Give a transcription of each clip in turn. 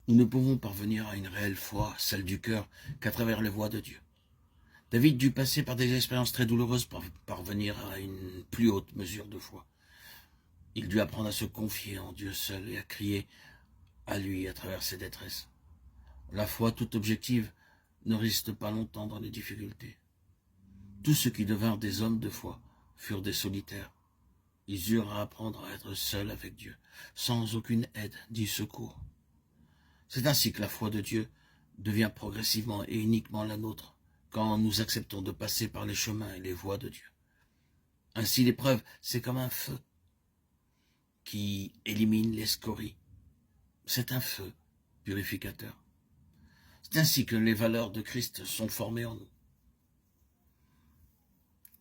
Nous ne pouvons parvenir à une réelle foi, celle du cœur, qu'à travers les voies de Dieu. David dut passer par des expériences très douloureuses pour parvenir à une plus haute mesure de foi. Il dut apprendre à se confier en Dieu seul et à crier à lui à travers ses détresses. La foi toute objective ne reste pas longtemps dans les difficultés. Tous ceux qui devinrent des hommes de foi furent des solitaires. Ils eurent à apprendre à être seuls avec Dieu, sans aucune aide ni secours. C'est ainsi que la foi de Dieu devient progressivement et uniquement la nôtre, quand nous acceptons de passer par les chemins et les voies de Dieu. Ainsi l'épreuve, c'est comme un feu qui élimine les scories. C'est un feu purificateur. C'est ainsi que les valeurs de Christ sont formées en nous.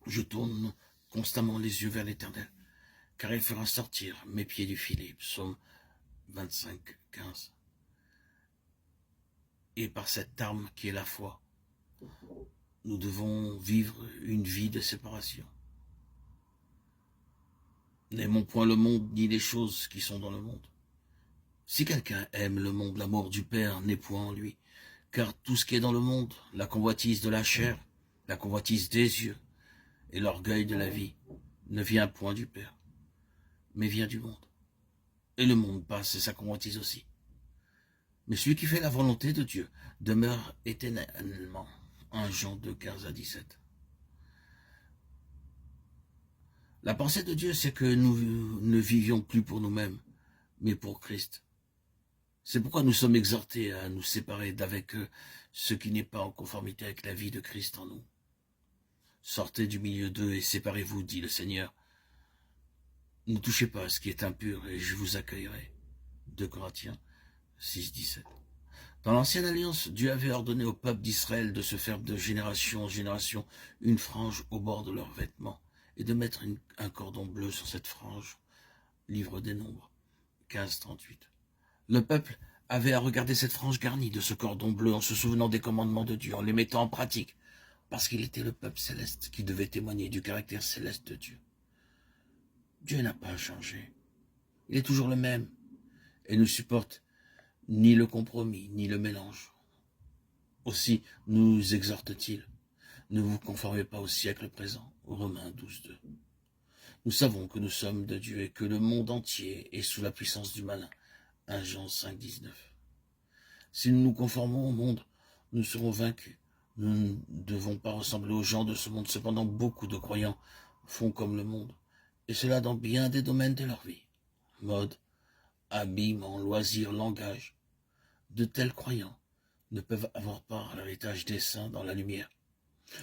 Je tourne constamment les yeux vers l'Éternel, car il fera sortir mes pieds du filet. Psaume 25, 15. Et par cette arme qui est la foi, nous devons vivre une vie de séparation. N'aimons point le monde ni les choses qui sont dans le monde. Si quelqu'un aime le monde, l'amour du Père n'est point en lui, car tout ce qui est dans le monde, la convoitise de la chair, la convoitise des yeux et l'orgueil de la vie, ne vient point du Père, mais vient du monde. Et le monde passe et sa convoitise aussi. Mais celui qui fait la volonté de Dieu demeure éternellement. 1 Jean 2, 15 à 17. La pensée de Dieu, c'est que nous ne vivions plus pour nous-mêmes, mais pour Christ. C'est pourquoi nous sommes exhortés à nous séparer d'avec ce qui n'est pas en conformité avec la vie de Christ en nous. Sortez du milieu d'eux et séparez-vous, dit le Seigneur. Ne touchez pas à ce qui est impur et je vous accueillerai. 2 Corinthiens 6, 17. Dans l'ancienne alliance, Dieu avait ordonné au peuple d'Israël de se faire de génération en génération une frange au bord de leurs vêtements et de mettre un cordon bleu sur cette frange. Livre des Nombres, 15-38. Le peuple avait à regarder cette frange garnie de ce cordon bleu en se souvenant des commandements de Dieu, en les mettant en pratique, parce qu'il était le peuple céleste qui devait témoigner du caractère céleste de Dieu. Dieu n'a pas changé. Il est toujours le même et ne supporte ni le compromis, ni le mélange. Aussi nous exhorte-t-il, ne vous conformez pas au siècle présent, Romains 12, 2. Nous savons que nous sommes de Dieu et que le monde entier est sous la puissance du malin, 1 Jean 5, 19. Si nous nous conformons au monde, nous serons vaincus. Nous ne devons pas ressembler aux gens de ce monde. Cependant, beaucoup de croyants font comme le monde, et cela dans bien des domaines de leur vie. Mode, habillement, loisirs, langage. De tels croyants ne peuvent avoir part à l'héritage des saints dans la lumière.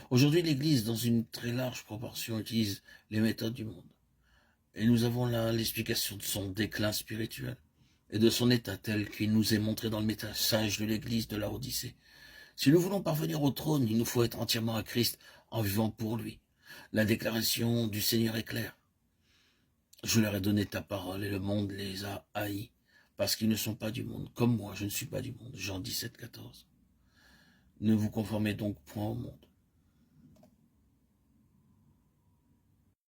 Aujourd'hui, l'Église, dans une très large proportion, utilise les méthodes du monde. Et nous avons là l'explication de son déclin spirituel et de son état tel qu'il nous est montré dans le message de l'Église de la Odyssée. Si nous voulons parvenir au trône, il nous faut être entièrement à Christ en vivant pour lui. La déclaration du Seigneur est claire. Je leur ai donné ta parole et le monde les a haïs, parce qu'ils ne sont pas du monde, comme moi je ne suis pas du monde. Jean 17, 14. Ne vous conformez donc point au monde,